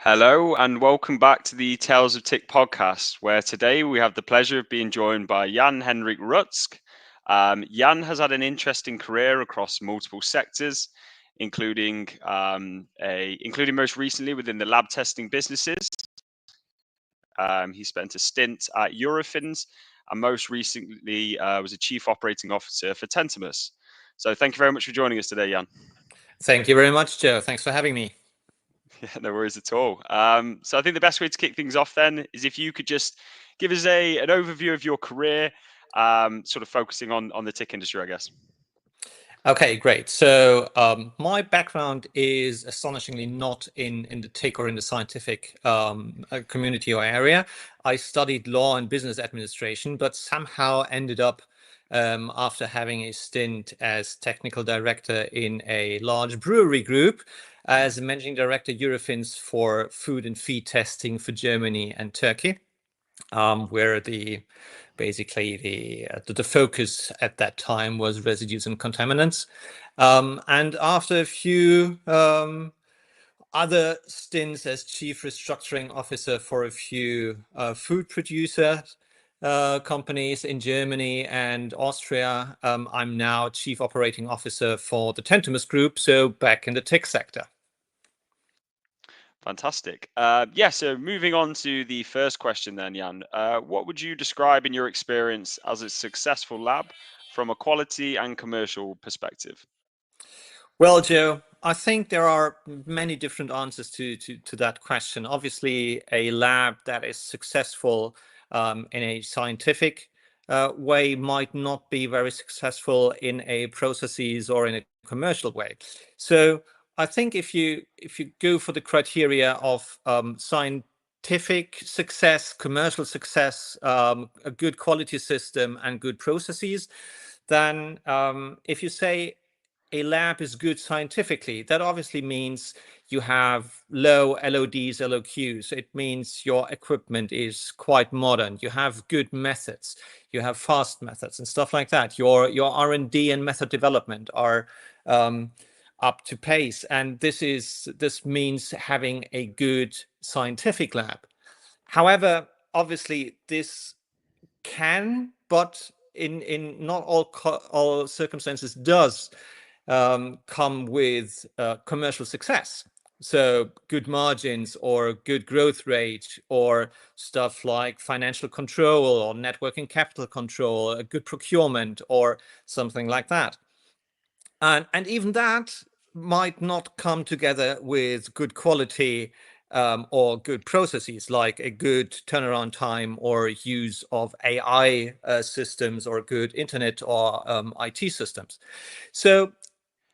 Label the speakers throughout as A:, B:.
A: Hello and welcome back to the Tales of TIC podcast, where today we have the pleasure of being joined by Jan-Hendrik Rutsch. Jan has had an interesting career across multiple sectors, including most recently within the lab testing businesses. He spent a stint at Eurofins and most recently was a chief operating officer for Tentamus. So thank you very much for joining us today, Jan.
B: Thank you very much, Joe. Thanks for having me.
A: Yeah, no worries at all. So I think the best way to kick things off then is if you could just give us an overview of your career, sort of focusing on the TIC industry, I guess.
B: Okay, great. So my background is astonishingly not in the TIC or in the scientific community or area. I studied law and business administration, but somehow ended up after having a stint as technical director in a large brewery group as a managing director Eurofins for food and feed testing for Germany and Turkey, where basically the focus at that time was residues and contaminants. And after a few other stints as chief restructuring officer for a few food producer companies in Germany and Austria, I'm now chief operating officer for the Tentamus Group, so back in the TIC sector.
A: Fantastic. So moving on to the first question then, Jan, what would you describe in your experience as a successful lab from a quality and commercial perspective?
B: Well, Joe, I think there are many different answers to that question. Obviously, a lab that is successful in a scientific way might not be very successful in a processes or in a commercial way. So I think if you go for the criteria of scientific success, commercial success, a good quality system, and good processes, then if you say a lab is good scientifically, that obviously means you have low LODs, LOQs. It means your equipment is quite modern. You have good methods. You have fast methods and stuff like that. Your R&D and method development are up to pace. And this means having a good scientific lab. However, obviously this can, but in not all circumstances does come with commercial success. So good margins or good growth rate or stuff like financial control or net working capital control, a good procurement or something like that. And even that might not come together with good quality or good processes, like a good turnaround time or use of AI systems or good internet or IT systems. So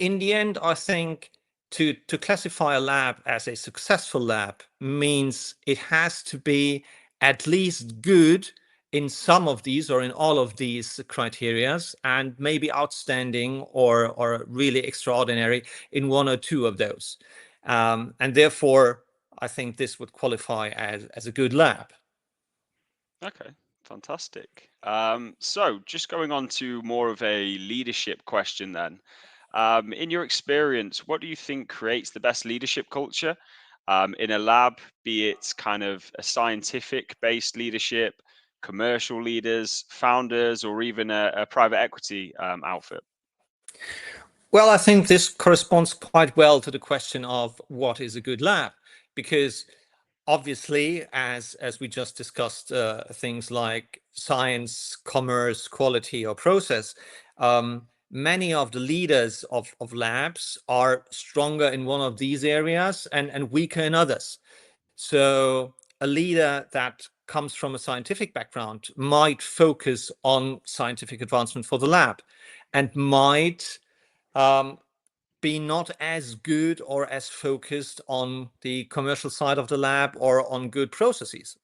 B: in the end, I think to classify a lab as a successful lab means it has to be at least good in some of these or in all of these criterias, and maybe outstanding or really extraordinary in one or two of those. And therefore, I think this would qualify as a good lab.
A: Okay, fantastic. So just going on to more of a leadership question then. In your experience, what do you think creates the best leadership culture in a lab, be it kind of a scientific-based leadership, commercial leaders, founders, or even a private equity outfit?
B: Well, I think this corresponds quite well to the question of what is a good lab, because obviously, as we just discussed, things like science, commerce, quality, or process, many of the leaders of labs are stronger in one of these areas and weaker in others. So a leader that comes from a scientific background might focus on scientific advancement for the lab and might be not as good or as focused on the commercial side of the lab or on good processes.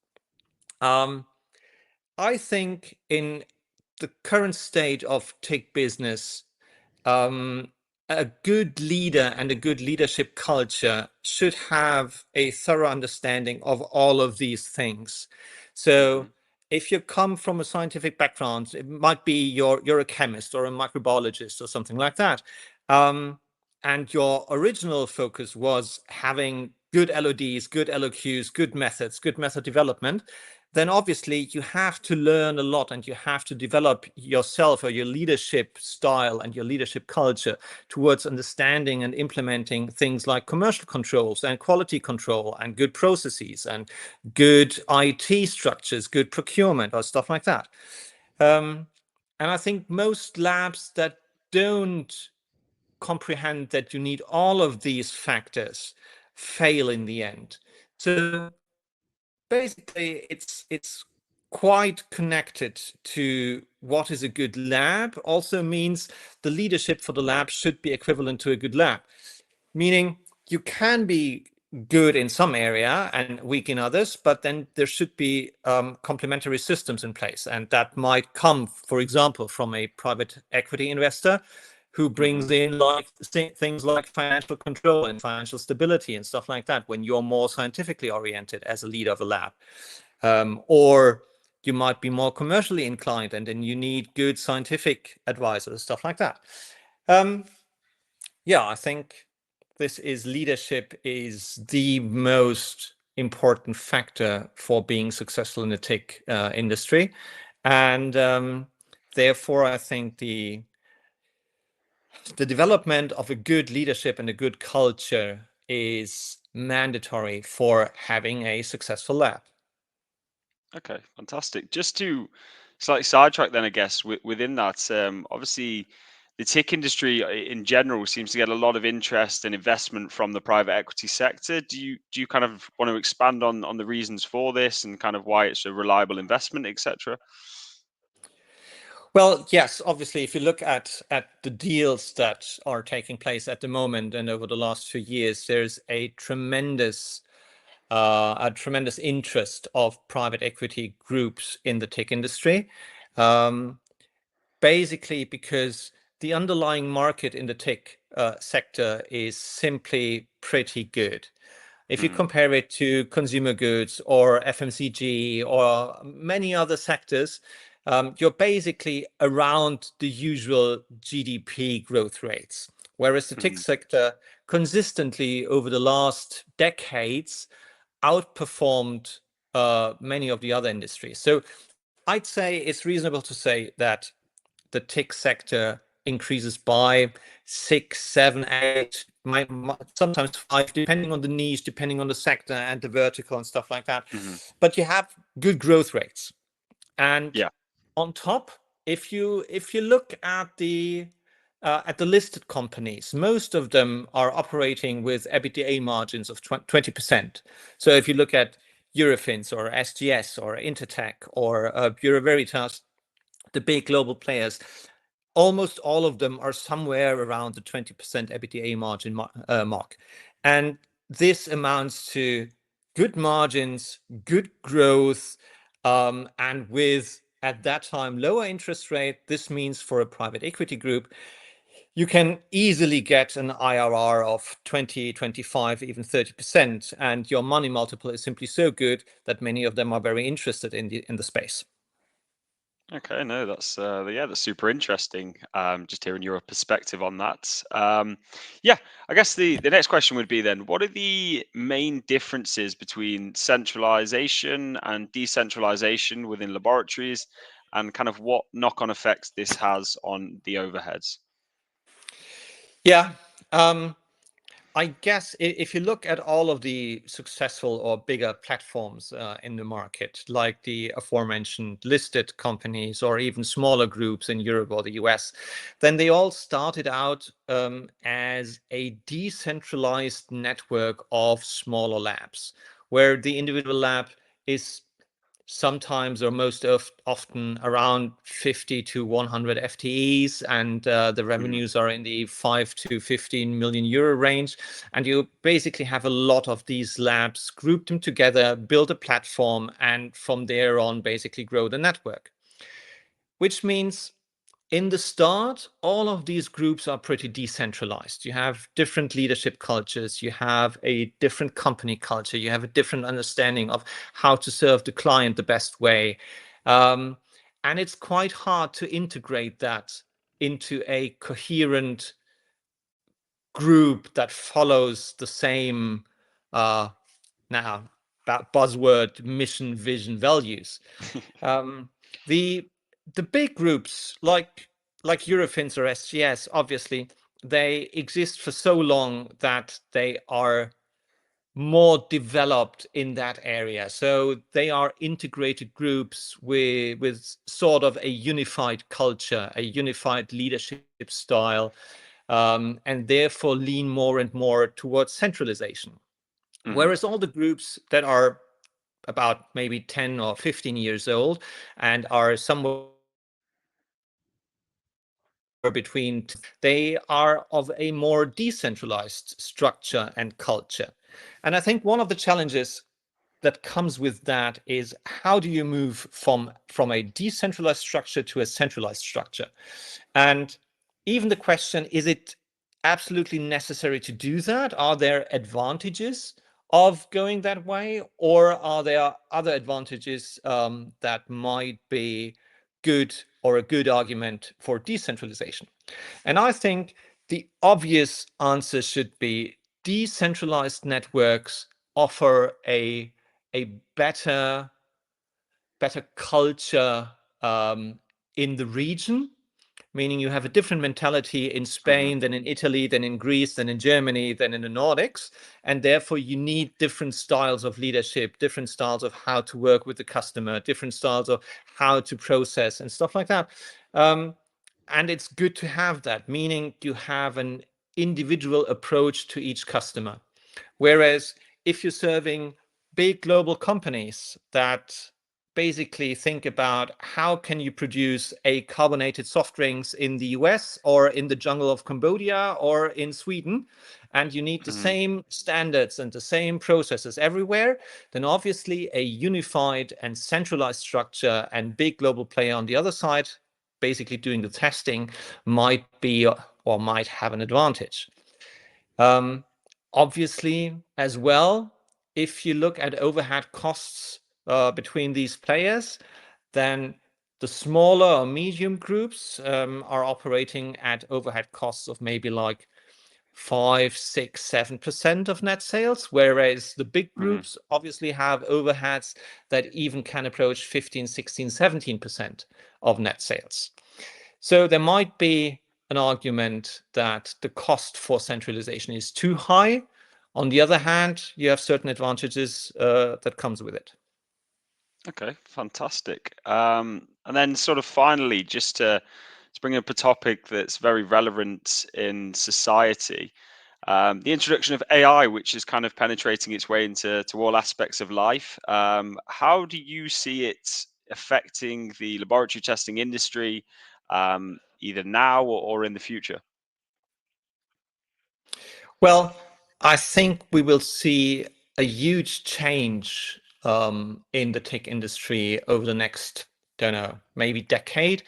B: I think in the current state of TIC business, a good leader and a good leadership culture should have a thorough understanding of all of these things. So if you come from a scientific background, it might be you're a chemist or a microbiologist or something like that. And your original focus was having good LODs, good LOQs, good methods, good method development, then obviously you have to learn a lot and you have to develop yourself or your leadership style and your leadership culture towards understanding and implementing things like commercial controls and quality control and good processes and good IT structures, good procurement or stuff like that. And I think most labs that don't comprehend that you need all of these factors fail in the end. So basically it's quite connected to what is a good lab. Also means the leadership for the lab should be equivalent to a good lab, meaning you can be good in some area and weak in others, but then there should be complementary systems in place. And that might come, for example, from a private equity investor who brings in like things like financial control and financial stability and stuff like that when you're more scientifically oriented as a leader of a lab. Or you might be more commercially inclined and then you need good scientific advisors, stuff like that. Yeah, I think this is leadership is the most important factor for being successful in the TIC industry. And therefore, I think the development of a good leadership and a good culture is mandatory for having a successful lab.
A: Okay, fantastic. Just to slightly sidetrack then, I guess, within that, obviously the tech industry in general seems to get a lot of interest and investment from the private equity sector. Do you kind of want to expand on the reasons for this and kind of why it's a reliable investment, etc.?
B: Well, yes, obviously, if you look at the deals that are taking place at the moment and over the last few years, there's a tremendous interest of private equity groups in the tech industry, basically because the underlying market in the tech sector is simply pretty good. If you compare it to consumer goods or FMCG or many other sectors, you're basically around the usual GDP growth rates. Whereas the tech sector consistently over the last decades outperformed many of the other industries. So I'd say it's reasonable to say that the tech sector increases by 6, 7, 8, sometimes 5, depending on the niche, depending on the sector and the vertical and stuff like that. But you have good growth rates. And
A: Yeah.
B: on top, if you look at the listed companies, most of them are operating with EBITDA margins of 20%. So if you look at Eurofins or SGS or Intertek or Bureau Veritas, the big global players, almost all of them are somewhere around the 20% EBITDA margin mark. And this amounts to good margins, good growth, and with, at that time, lower interest rate. This means for a private equity group, you can easily get an IRR of 20, 25, even 30%. And your money multiple is simply so good that many of them are very interested in the space.
A: Okay, no, that's super interesting. Just hearing your perspective on that. Yeah, I guess the next question would be then, what are the main differences between centralization and decentralization within laboratories, and kind of what knock-on effects this has on the overheads?
B: Yeah. I guess if you look at all of the successful or bigger platforms in the market, like the aforementioned listed companies or even smaller groups in Europe or the US, then they all started out as a decentralized network of smaller labs, where the individual lab is sometimes or most often around 50 to 100 FTEs, and the revenues are in the 5 to 15 million euro range. And you basically have a lot of these labs, group them together, build a platform, and from there on basically grow the network. Which means in the start, all of these groups are pretty decentralized. You have different leadership cultures, you have a different company culture, you have a different understanding of how to serve the client the best way. And it's quite hard to integrate that into a coherent group that follows the same now that buzzword mission, vision, values. The big groups like Eurofins or SGS, obviously, they exist for so long that they are more developed in that area. So they are integrated groups with sort of a unified culture, a unified leadership style, and therefore lean more and more towards centralization. Whereas all the groups that are about maybe 10 or 15 years old and are somewhere between, they are of a more decentralized structure and culture. And I think one of the challenges that comes with that is, how do you move from a decentralized structure to a centralized structure? And even the question, is it absolutely necessary to do that? Are there advantages of going that way, or are there other advantages that might be good, or a good argument for decentralization? And I think the obvious answer should be, decentralized networks offer a better culture in the region, meaning you have a different mentality in Spain than in Italy, than in Greece, than in Germany, than in the Nordics. And therefore you need different styles of leadership, different styles of how to work with the customer, different styles of how to process and stuff like that. And it's good to have that, meaning you have an individual approach to each customer. Whereas if you're serving big global companies that basically think about, how can you produce a carbonated soft drinks in the US or in the jungle of Cambodia or in Sweden, and you need the same standards and the same processes everywhere, then obviously a unified and centralized structure and big global player on the other side, basically doing the testing, might be or might have an advantage. Obviously, as well, if you look at overhead costs between these players, then the smaller or medium groups are operating at overhead costs of maybe like 5, 6, 7% of net sales, whereas the big groups obviously have overheads that even can approach 15, 16, 17% of net sales. So there might be an argument that the cost for centralization is too high. On the other hand, you have certain advantages that comes with it.
A: Okay, fantastic. And then sort of finally, just to bring up a topic that's very relevant in society, the introduction of AI, which is kind of penetrating its way into all aspects of life. How do you see it affecting the laboratory testing industry, either now or in the future?
B: Well, I think we will see a huge change in the tech industry over the next, don't know, maybe decade,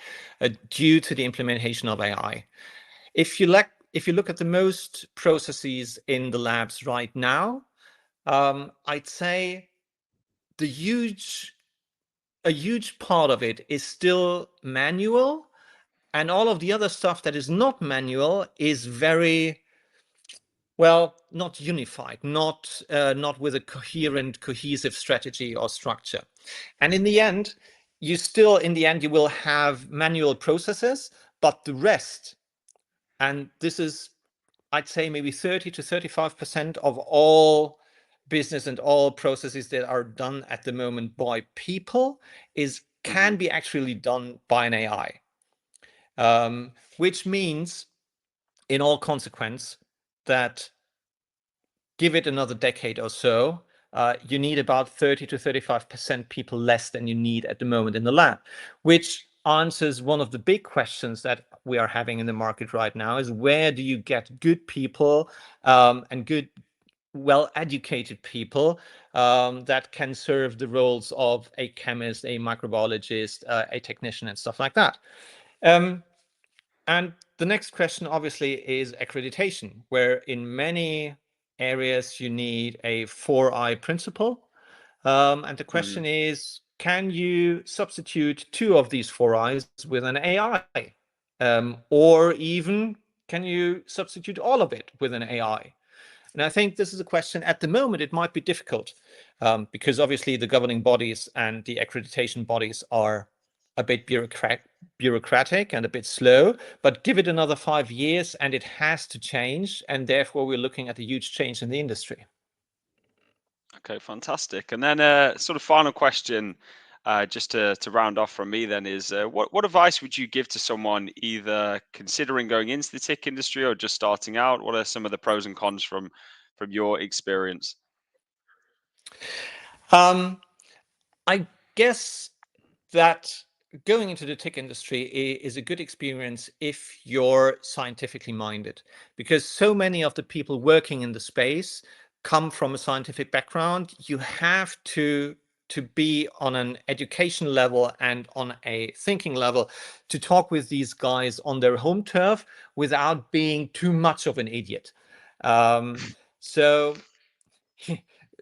B: due to the implementation of AI. If you look at the most processes in the labs right now, I'd say a huge part of it is still manual, and all of the other stuff that is not manual is very, well, not unified, not with a coherent, cohesive strategy or structure. And in the end, you will have manual processes, but the rest, and this is, I'd say, maybe 30 to 35% of all business and all processes that are done at the moment by people can be actually done by an AI, which means, in all consequence, that give it another decade or so, you need about 30 to 35% people less than you need at the moment in the lab, which answers one of the big questions that we are having in the market right now: is where do you get good people and good, well-educated people that can serve the roles of a chemist, a microbiologist, a technician, and stuff like that. And the next question, obviously, is accreditation, where in many areas you need a 4I principle. And the question is, can you substitute 2 of these 4Is with an AI? Or even, can you substitute all of it with an AI? And I think this is a question at the moment, it might be difficult because obviously the governing bodies and the accreditation bodies are a bit bureaucratic and a bit slow, but give it another 5 years and it has to change. And therefore, we're looking at a huge change in the industry.
A: Okay, fantastic. And then sort of final question, just to round off from me then is, what advice would you give to someone either considering going into the TIC industry or just starting out? What are some of the pros and cons from your experience?
B: I guess that going into the tech industry is a good experience if you're scientifically minded, because so many of the people working in the space come from a scientific background. You have to be on an education level and on a thinking level to talk with these guys on their home turf without being too much of an idiot. So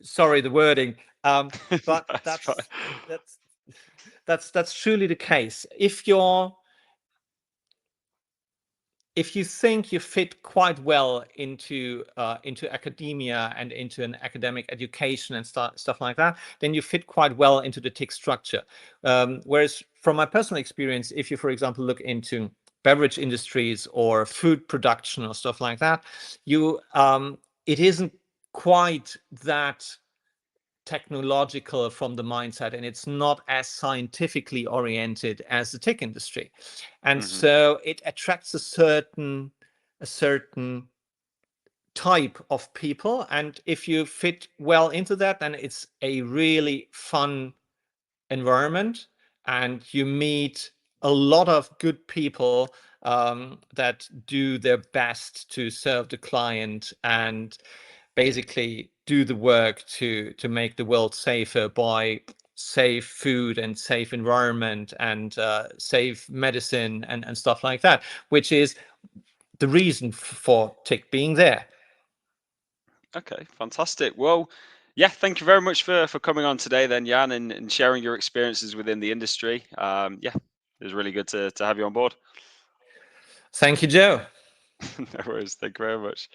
B: sorry, the wording, but
A: That's fine.
B: that's that's truly the case. If you think you fit quite well into academia and into an academic education and stuff like that, then you fit quite well into the TIC structure. Whereas from my personal experience, if you, for example, look into beverage industries or food production or stuff like that, it isn't quite that technological from the mindset, and it's not as scientifically oriented as the tech industry, and so it attracts a certain type of people, and if you fit well into that, then it's a really fun environment and you meet a lot of good people that do their best to serve the client and basically do the work to make the world safer by safe food and safe environment and safe medicine and stuff like that, which is the reason for TIC being there.
A: Okay, fantastic. Well, yeah, thank you very much for coming on today then, Jan, and sharing your experiences within the industry. Yeah, it was really good to have you on board.
B: Thank you, Joe.
A: No worries. Thank you very much.